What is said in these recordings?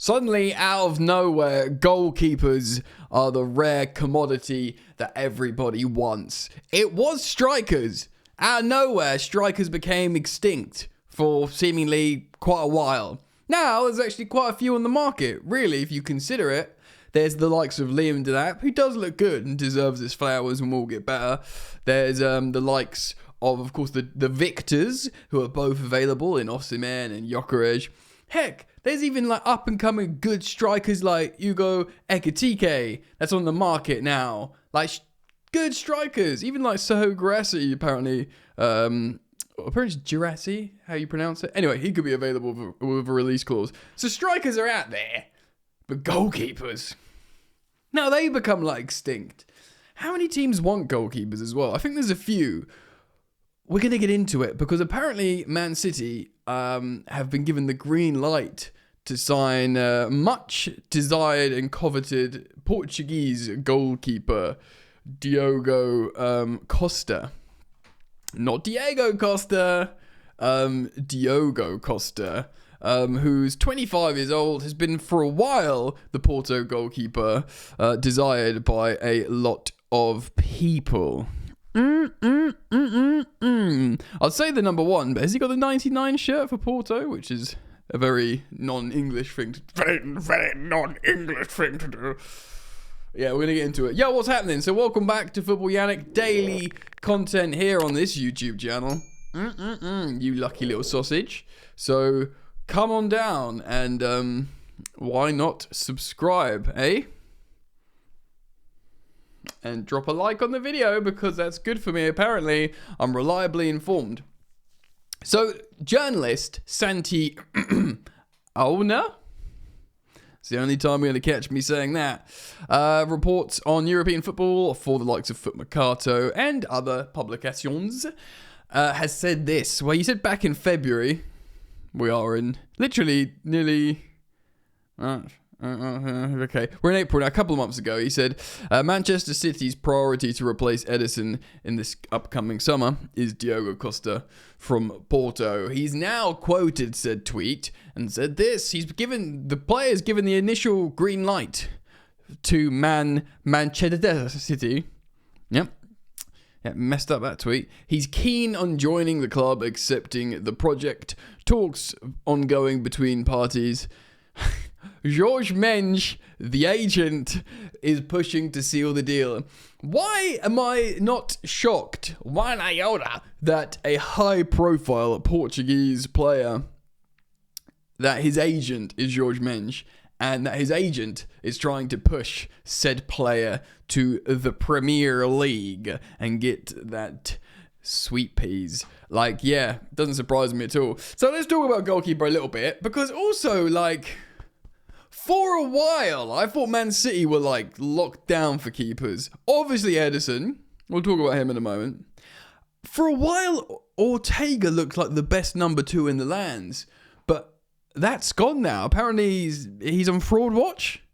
Suddenly, out of nowhere, goalkeepers are the rare commodity that everybody wants. It was strikers. Out of nowhere, strikers became extinct for seemingly quite a while. Now, there's actually quite a few on the market. Really, if you consider it, there's the likes of Liam Delap, who does look good and deserves his flowers and will get better. There's the likes of course, the Victors, who are both available in Osimhen and Gyökeres. Heck, there's even like up-and-coming good strikers like Ugo Ekitike that's on the market now. Like, good strikers. Even like Soho Guirassy, apparently. Apparently it's Guirassy, how you pronounce it. Anyway, he could be available with a release clause. So strikers are out there. But goalkeepers, now they become like extinct. How many teams want goalkeepers as well? I think there's a few. We're going to get into it because apparently Man City have been given the green light to sign much desired and coveted Portuguese goalkeeper Diogo Costa. Not Diego Costa, Diogo Costa. Who's 25 years old, has been for a while the Porto goalkeeper desired by a lot of people. I'd say the number one, but has he got the 99 shirt for Porto, which is a very non-English thing to do. Very non-English thing to do. Yeah, we're going to get into it. Yo, what's happening? So welcome back to Football Yannick. Daily content here on this YouTube channel. You lucky little sausage. So come on down and why not subscribe, eh? And drop a like on the video because that's good for me. Apparently, I'm reliably informed. So, journalist Santi Auna, it's the only time you're going to catch me saying that, reports on European football for the likes of Foot Mercato and other publications, has said this. Well, he said back in February, we are in literally nearly... okay, we're in April now. A couple of months ago, he said Manchester City's priority to replace Ederson in this upcoming summer is Diogo Costa from Porto. He's now quoted said tweet and said this: he's given the initial green light to Manchester City. Yep. Yeah, messed up that tweet. He's keen on joining the club, accepting the project. Talks ongoing between parties. Jorge Mendes, the agent, is pushing to seal the deal. Why am I not shocked, one iota, that a high-profile Portuguese player, that his agent is Jorge Mendes, and that his agent is trying to push said player to the Premier League and get that sweet peas? Like, yeah, doesn't surprise me at all. So let's talk about goalkeeper a little bit, because also, like, for a while, I thought Man City were, like, locked down for keepers. Obviously, Ederson. We'll talk about him in a moment. For a while, Ortega looked like the best number 2 in the lands. But that's gone now. Apparently, he's on fraud watch.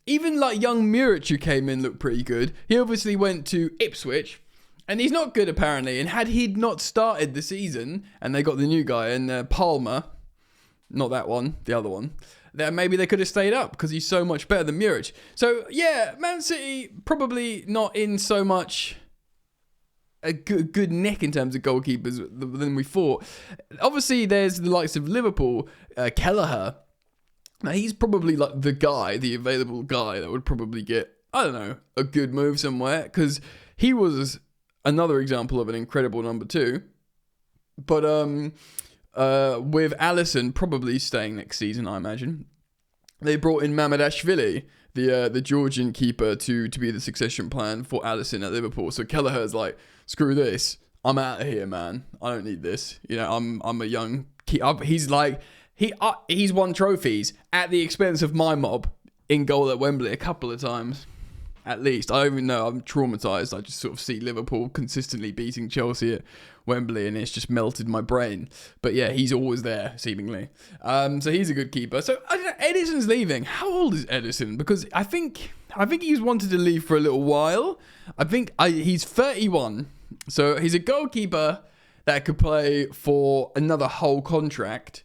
Even, like, young Muric, who came in, looked pretty good. He obviously went to Ipswich. And he's not good, apparently. And had he not started the season, and they got the new guy in Palmer, not that one, the other one, then maybe they could have stayed up because he's so much better than Muric. So, yeah, Man City probably not in so much a good nick in terms of goalkeepers than we thought. Obviously, there's the likes of Liverpool, Kelleher. Now, he's probably like the available guy that would probably get, I don't know, a good move somewhere, because he was another example of an incredible number 2. But, with Alisson probably staying next season, I imagine, they brought in Mamardashvili, the Georgian keeper, to be the succession plan for Alisson at Liverpool. So Kelleher's like, screw this, I'm out of here, man. I don't need this. You know, I'm a young keeper. He's like, he's won trophies at the expense of my mob in goal at Wembley a couple of times. At least. I don't even know. I'm traumatized. I just sort of see Liverpool consistently beating Chelsea at Wembley, and it's just melted my brain. But yeah, he's always there, seemingly. So he's a good keeper. So I don't know, Ederson's leaving. How old is Ederson? Because I think he's wanted to leave for a little while. He's 31. So he's a goalkeeper that could play for another whole contract.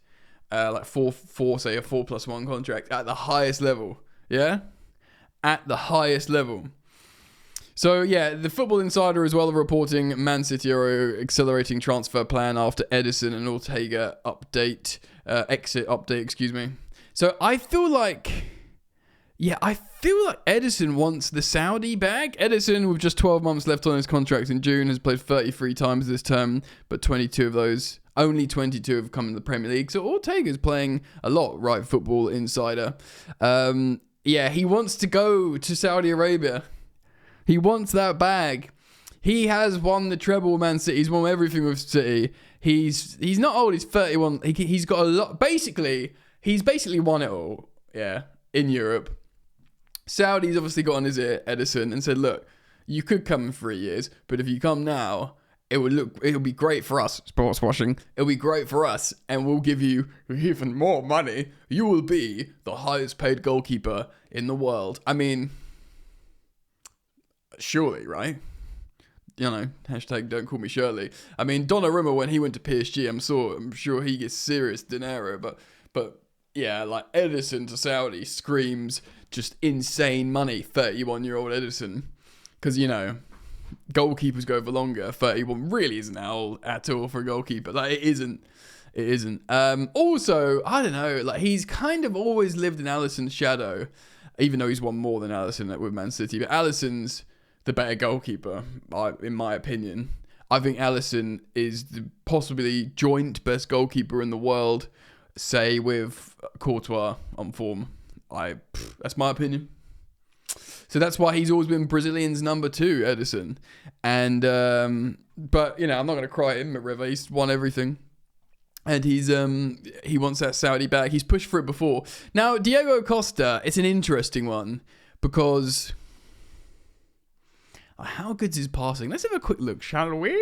like say a 4+1 contract at the highest level. Yeah, at the highest level. So yeah, the Football Insider as well are reporting Man City are accelerating transfer plan after Ederson and Ortega exit update. Excuse me. So I feel like Ederson wants the Saudi bag. Ederson, with just 12 months left on his contract in June, has played 33 times this term, but only 22 have come in the Premier League. So Ortega's playing a lot, right? Football Insider. He wants to go to Saudi Arabia. He wants that bag. He has won the treble, Man City. He's won everything with City. He's not old. He's 31. He's got a lot. He's basically won it all. Yeah, in Europe. Saudi's obviously got on his ear, Ederson, and said, look, you could come in 3 years, but if you come now, it'll be great for us. Sports washing. It'll be great for us, and we'll give you even more money. You will be the highest paid goalkeeper in the world. I mean, surely, right? You know, hashtag don't call me Shirley. I mean, Donnarumma, when he went to PSG, I'm sure he gets serious dinero, but yeah, like Ederson to Saudi screams just insane money. 31-year-old Ederson, because goalkeepers go for longer. 31 really isn't old at all for a goalkeeper. Like it isn't. Also, I don't know. Like he's kind of always lived in Alisson's shadow, even though he's won more than Alisson with Man City. But Alisson's the better goalkeeper, in my opinion. I think Alisson is possibly joint best goalkeeper in the world, say with Courtois on form. That's my opinion. So that's why he's always been Brazilian's number 2, Ederson. And but I'm not going to cry at him at River. He's won everything. And he wants that Saudi back. He's pushed for it before. Now, Diogo Costa, it's an interesting one because how good's his passing? Let's have a quick look, shall we?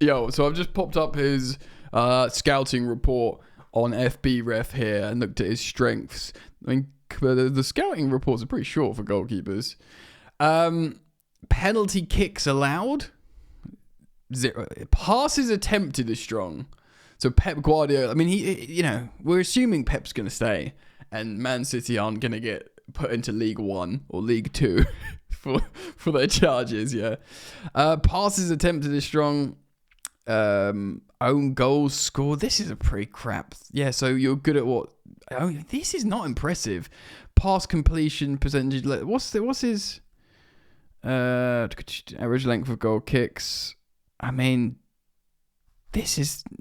So I've just popped up his scouting report on FB Ref here and looked at his strengths. I mean, the scouting reports are pretty short for goalkeepers. Penalty kicks allowed, 0. Passes attempted is strong. So Pep Guardiola, I mean, we're assuming Pep's going to stay and Man City aren't going to get put into League 1 or League 2 for their charges, yeah. Passes attempted is strong. Own goals scored. This is a pretty crap. Yeah, so you're good at what? This is not impressive. Pass completion percentage. What's his average length of goal kicks? I mean,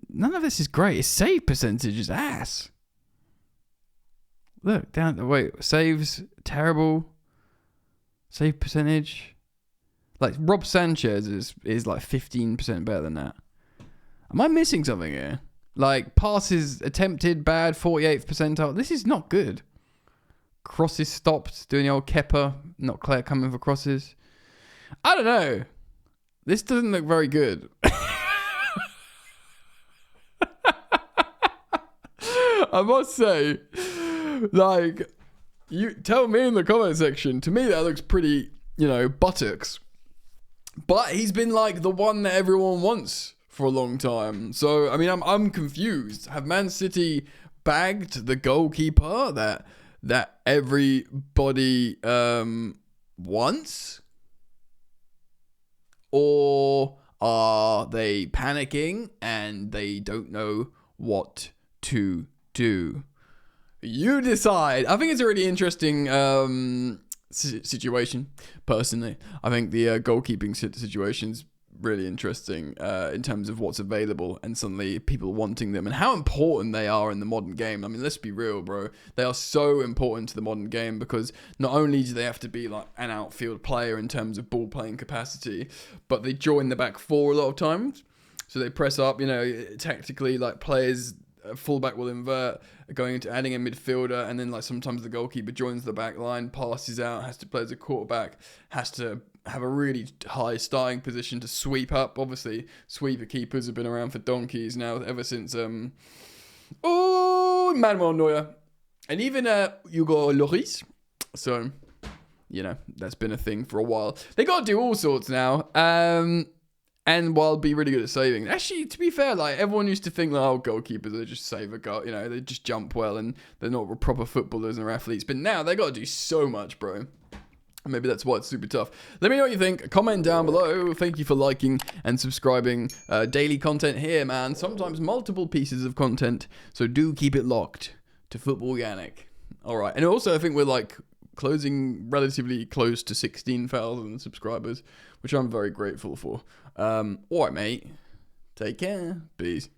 none of this is great. His save percentage is ass. Look down. Wait, saves terrible. Save percentage. Like Rob Sanchez is like 15% better than that. Am I missing something here? Like passes attempted bad, 48th percentile. This is not good. Crosses stopped, doing the old Kepa, not Claire coming for crosses. I don't know. This doesn't look very good. I must say, like, you tell me in the comment section. To me, that looks pretty, buttocks. But he's been like the one that everyone wants for a long time. So, I mean, I'm confused. Have Man City bagged the goalkeeper that everybody wants? Or are they panicking and they don't know what to do? You decide. I think it's a really interesting situation, personally. I think the goalkeeping situation's really interesting in terms of what's available and suddenly people wanting them and how important they are in the modern game. I mean, let's be real, bro. They are so important to the modern game because not only do they have to be like an outfield player in terms of ball playing capacity, but they join the back four a lot of times. So they press up, tactically, like players, fullback will invert, going into adding a midfielder, and then like sometimes the goalkeeper joins the back line, passes out, has to play as a quarterback, has to have a really high starting position to sweep up. Obviously, sweeper keepers have been around for donkeys now, ever since Manuel Neuer, and even Hugo Lloris. So, that's been a thing for a while. They got to do all sorts now. And while be really good at saving. Actually, to be fair, like everyone used to think like, oh, goalkeepers, they just save a goal, they just jump well and they're not proper footballers or athletes. But now they got to do so much, bro. Maybe that's why it's super tough. Let me know what you think. Comment down below. Thank you for liking and subscribing. Daily content here, man. Sometimes multiple pieces of content. So do keep it locked to Football Organic. All right. And also, I think we're like closing relatively close to 16,000 subscribers, which I'm very grateful for. All right, mate. Take care. Peace.